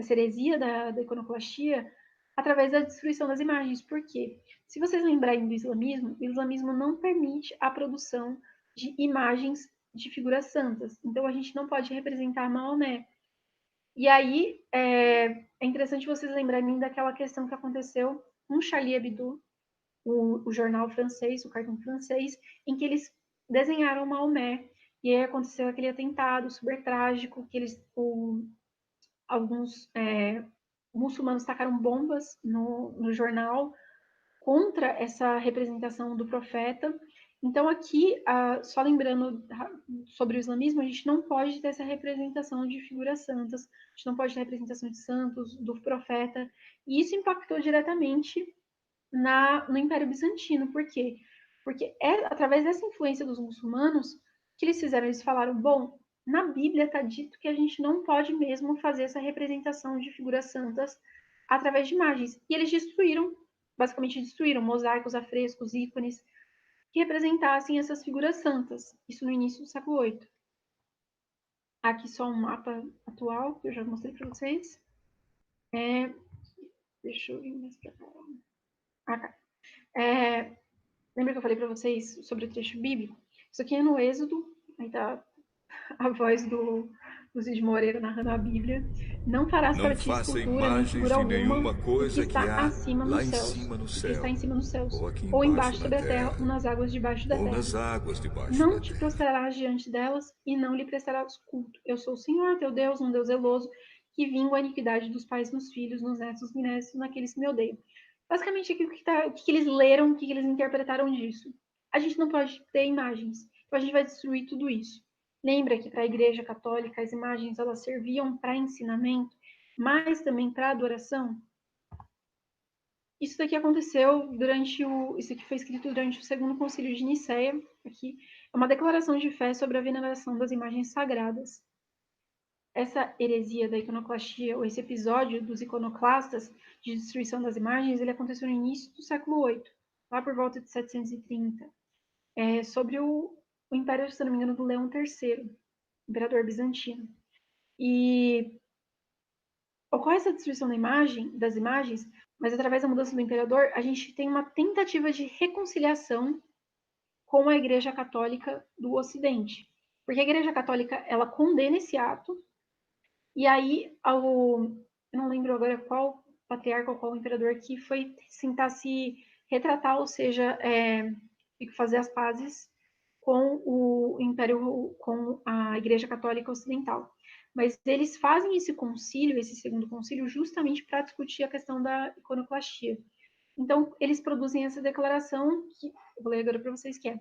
heresia da iconoclastia através da destruição das imagens. Por quê? Se vocês lembrarem do islamismo, o islamismo não permite a produção de imagens de figuras santas. Então a gente não pode representar Maomé. E aí é interessante vocês lembrarem daquela questão que aconteceu com Charlie Hebdo, o jornal francês, o cartão francês, em que eles desenharam Maomé. E aí aconteceu aquele atentado super trágico, que alguns muçulmanos tacaram bombas no jornal contra essa representação do profeta. Então, aqui, só lembrando sobre o islamismo, a gente não pode ter essa representação de figuras santas, a gente não pode ter representação de santos, do profeta, e isso impactou diretamente no Império Bizantino. Por quê? Porque através dessa influência dos muçulmanos que eles fizeram, eles falaram, bom, na Bíblia está dito que a gente não pode mesmo fazer essa representação de figuras santas através de imagens. E eles basicamente destruíram mosaicos, afrescos, ícones que representassem essas figuras santas. Isso no início do século VIII. Aqui só um mapa atual, que eu já mostrei para vocês. Deixa eu ir mais para cá. Cá. Lembra que eu falei para vocês sobre o trecho bíblico? Isso aqui é no Êxodo, aí tá a voz do Cid Moreira narrando a Bíblia. Não farás Não para ti faça escultura, nem imagens figura de alguma nenhuma do que coisa que está há acima lá nos em céus, cima no do que está céu, em cima nos céus, ou aqui ou embaixo embaixo na sobre a terra, ou terra, nas águas debaixo da ou terra. nas águas debaixo Não da te terra. prostrarás diante delas e não lhe prestarás culto. Eu sou o Senhor, teu Deus, um Deus zeloso, que vingo a iniquidade dos pais nos filhos, nos netos, nos bisnetos, naqueles que me odeiam. Basicamente, aqui, o que eles leram, o que eles interpretaram disso. A gente não pode ter imagens, então a gente vai destruir tudo isso. Lembra que para a Igreja Católica as imagens elas serviam para ensinamento, mas também para adoração? Isso daqui aconteceu durante isso aqui foi escrito durante o Segundo Concílio de Nicéia. Aqui é uma declaração de fé sobre a veneração das imagens sagradas. Essa heresia da iconoclastia, ou esse episódio dos iconoclastas de destruição das imagens, ele aconteceu no início do século VIII, lá por volta de 730, sobre o Império, se não me engano, do Leão III, imperador bizantino. E ocorre essa destruição das imagens, mas através da mudança do imperador, a gente tem uma tentativa de reconciliação com a Igreja Católica do Ocidente. Porque a Igreja Católica, ela condena esse ato, e aí, eu não lembro agora qual patriarca ou qual imperador que foi tentar se retratar, ou seja, fazer as pazes com o Império, com a Igreja Católica Ocidental. Mas eles fazem esse concílio, esse segundo concílio, justamente para discutir a questão da iconoclastia. Então, eles produzem essa declaração, que eu vou ler agora para vocês, que é: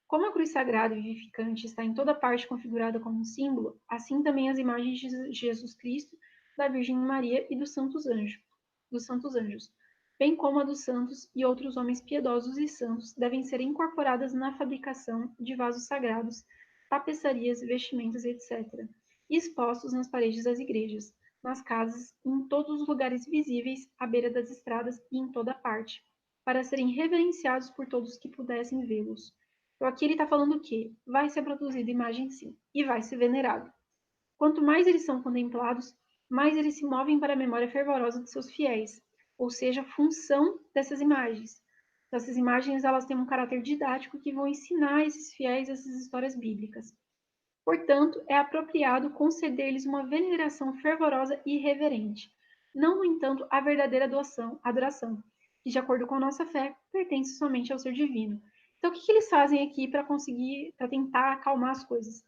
como a cruz sagrada e vivificante está em toda parte configurada como um símbolo, assim também as imagens de Jesus Cristo, da Virgem Maria e dos santos anjos, bem como a dos santos e outros homens piedosos e santos, devem ser incorporadas na fabricação de vasos sagrados, tapeçarias, vestimentas, etc., e expostos nas paredes das igrejas, nas casas e em todos os lugares visíveis, à beira das estradas e em toda parte, para serem reverenciados por todos que pudessem vê-los. Então aqui ele está falando que vai ser produzida imagem sim, e vai ser venerado. Quanto mais eles são contemplados, mais eles se movem para a memória fervorosa de seus fiéis, ou seja, a função dessas imagens. Então, essas imagens elas têm um caráter didático que vão ensinar esses fiéis essas histórias bíblicas. Portanto, é apropriado conceder-lhes uma veneração fervorosa e reverente, não, no entanto, a verdadeira adoração, que, de acordo com a nossa fé, pertence somente ao ser divino. Então, o que eles fazem aqui para tentar acalmar as coisas?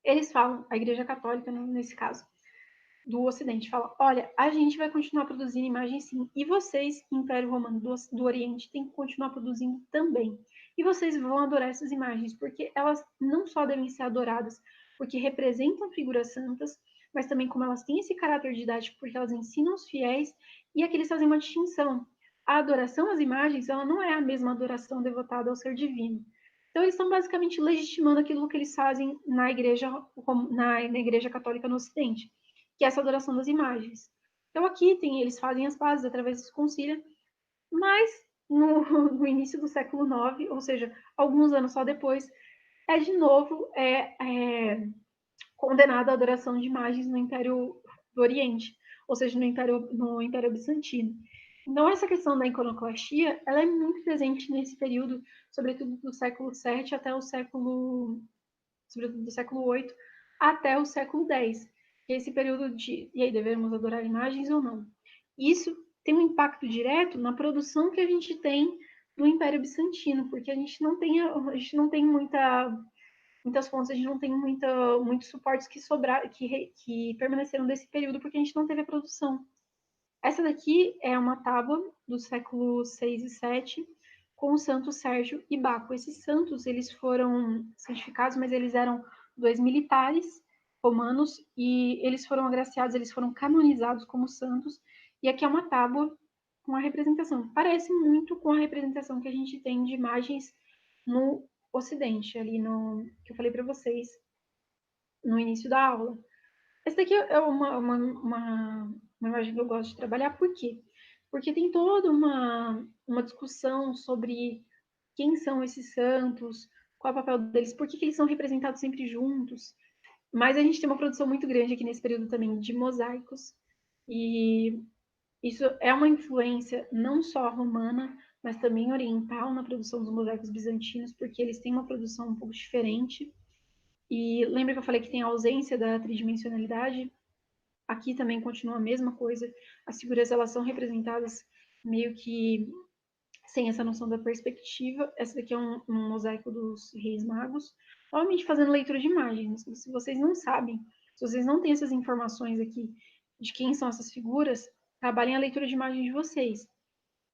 Eles falam, a Igreja Católica, nesse caso, do Ocidente, fala: olha, a gente vai continuar produzindo imagens sim, e vocês, Império Romano do Oriente, têm que continuar produzindo também. E vocês vão adorar essas imagens, porque elas não só devem ser adoradas porque representam figuras santas, mas também como elas têm esse caráter didático, porque elas ensinam os fiéis, e aqui eles fazem uma distinção. A adoração às imagens, ela não é a mesma adoração devotada ao ser divino. Então, eles estão basicamente legitimando aquilo que eles fazem na igreja católica no Ocidente, que é essa adoração das imagens. Então aqui eles fazem as pazes através desse concílio, mas no início do século IX, ou seja, alguns anos só depois, é de novo condenada a adoração de imagens no Império do Oriente, ou seja, no Império Bizantino. Então essa questão da iconoclastia, ela é muito presente nesse período, sobretudo do século VII até o século, sobretudo do século VIII até o século X, que é esse período de, e aí, devemos adorar imagens ou não? Isso tem um impacto direto na produção que a gente tem no Império Bizantino, porque a gente não tem muitas fontes, a gente não tem muitos suportes que permaneceram desse período, porque a gente não teve a produção. Essa daqui é uma tábua do século VI e VII, com o santo Sérgio e Baco. Esses santos, eles foram santificados, mas eles eram dois militares romanos e eles foram agraciados, eles foram canonizados como santos. E aqui é uma tábua com a representação. Parece muito com a representação que a gente tem de imagens no Ocidente, ali no que eu falei para vocês no início da aula. Essa daqui é uma imagem que eu gosto de trabalhar, por quê? Porque tem toda uma discussão sobre quem são esses santos, qual é o papel deles, por que eles são representados sempre juntos. Mas a gente tem uma produção muito grande aqui nesse período também de mosaicos, e isso é uma influência não só romana, mas também oriental na produção dos mosaicos bizantinos, porque eles têm uma produção um pouco diferente. E lembra que eu falei que tem a ausência da tridimensionalidade? Aqui também continua a mesma coisa. As figuras elas são representadas meio que sem essa noção da perspectiva. Essa daqui é um mosaico dos Reis Magos. Novamente fazendo leitura de imagens. Se vocês não sabem, se vocês não têm essas informações aqui de quem são essas figuras, trabalhem a leitura de imagem de vocês.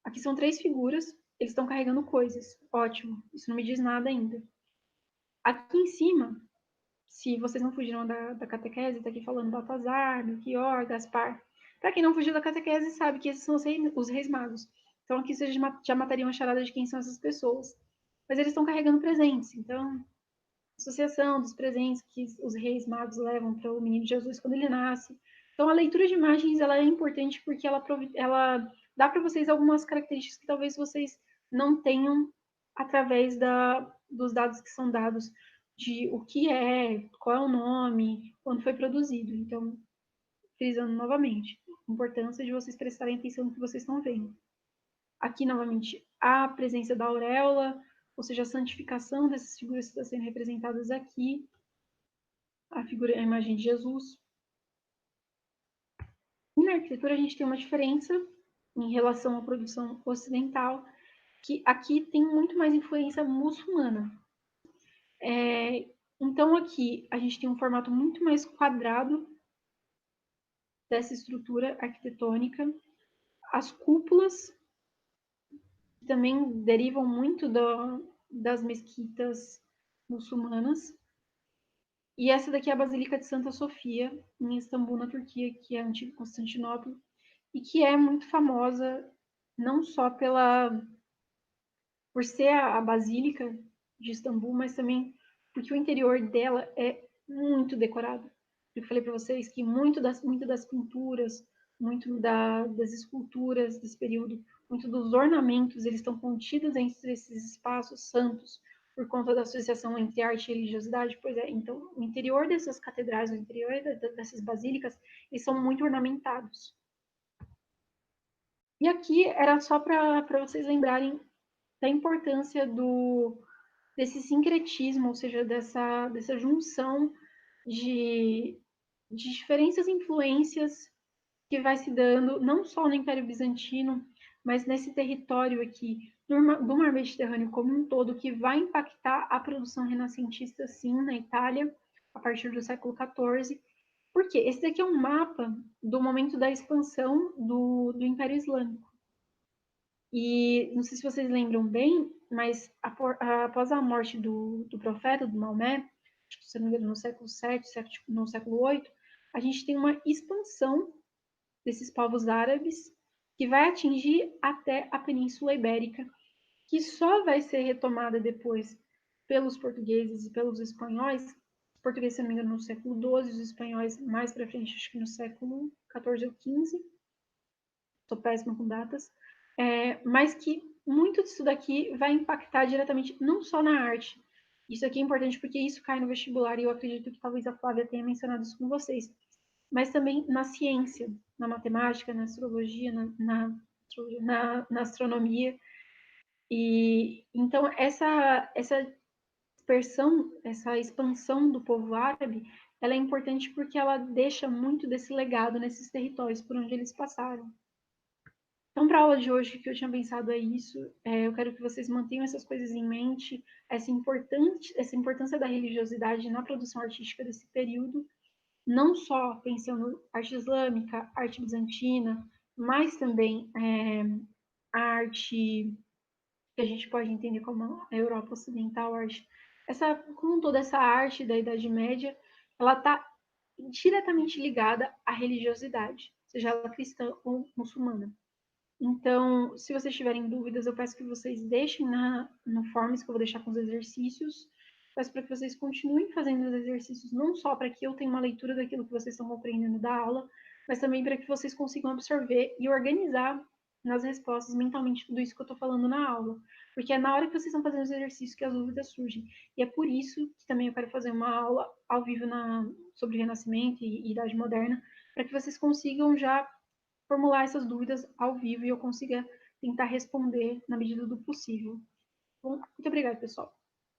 Aqui são 3 figuras, eles estão carregando coisas. Ótimo, isso não me diz nada ainda. Aqui em cima, se vocês não fugiram da catequese, está aqui falando Baltazar, Melchior, Gaspar. Para quem não fugiu da catequese, sabe que esses são os reis magos. Então aqui vocês já matariam a charada de quem são essas pessoas. Mas eles estão carregando presentes, então associação dos presentes que os reis magos levam para o menino Jesus quando ele nasce. Então, a leitura de imagens ela é importante porque ela dá para vocês algumas características que talvez vocês não tenham através dos dados que são dados de o que é, qual é o nome, quando foi produzido. Então, frisando novamente, a importância de vocês prestarem atenção no que vocês estão vendo. Aqui, novamente, a presença da auréola, ou seja, a santificação dessas figuras que estão sendo representadas aqui, a imagem de Jesus. E na arquitetura a gente tem uma diferença em relação à produção ocidental, que aqui tem muito mais influência muçulmana. Então aqui a gente tem um formato muito mais quadrado dessa estrutura arquitetônica. As cúpulas também derivam muito das mesquitas muçulmanas. E essa daqui é a Basílica de Santa Sofia, em Istambul, na Turquia, que é a antiga Constantinopla, e que é muito famosa não só por ser a basílica de Istambul, mas também porque o interior dela é muito decorado. Eu falei para vocês que muito das pinturas, das esculturas desse período, muito dos ornamentos, eles estão contidos entre esses espaços santos por conta da associação entre arte e religiosidade. Pois é, então o interior dessas catedrais, o interior dessas basílicas, eles são muito ornamentados. E aqui era só para vocês lembrarem da importância desse sincretismo, ou seja, dessa junção de diferentes influências que vai se dando, não só no Império Bizantino, mas nesse território aqui do Mar Mediterrâneo como um todo, que vai impactar a produção renascentista, sim, na Itália, a partir do século XIV. Por quê? Esse daqui é um mapa do momento da expansão do Império Islâmico. E não sei se vocês lembram bem, mas após a morte do profeta, do Maomé, se não me engano, no século VII, no século VIII, a gente tem uma expansão desses povos árabes que vai atingir até a Península Ibérica, que só vai ser retomada depois pelos portugueses e pelos espanhóis. Os portugueses, se não me engano, no século XII, os espanhóis mais para frente, acho que no século XIV ou XV. Estou péssima com datas. Mas que muito disso daqui vai impactar diretamente não só na arte. Isso aqui é importante porque isso cai no vestibular e eu acredito que talvez a Flávia tenha mencionado isso com vocês. Mas também na ciência, na matemática, na astrologia, na astronomia. E então essa essa expansão do povo árabe, ela é importante porque ela deixa muito desse legado nesses territórios por onde eles passaram. Então, para a aula de hoje, o que eu tinha pensado é isso. Eu quero que vocês mantenham essas coisas em mente, essa importância da religiosidade na produção artística desse período, não só pensando arte islâmica, arte bizantina, mas também a arte que a gente pode entender como a Europa Ocidental, como toda essa arte da Idade Média, ela está diretamente ligada à religiosidade, seja ela cristã ou muçulmana. Então, se vocês tiverem dúvidas, eu peço que vocês deixem no Forms, que eu vou deixar com os exercícios. Peço para que vocês continuem fazendo os exercícios, não só para que eu tenha uma leitura daquilo que vocês estão compreendendo da aula, mas também para que vocês consigam absorver e organizar nas respostas mentalmente tudo isso que eu estou falando na aula. Porque é na hora que vocês estão fazendo os exercícios que as dúvidas surgem. E é por isso que também eu quero fazer uma aula ao vivo sobre Renascimento e Idade Moderna, para que vocês consigam já formular essas dúvidas ao vivo e eu consiga tentar responder na medida do possível. Bom, muito obrigada, pessoal.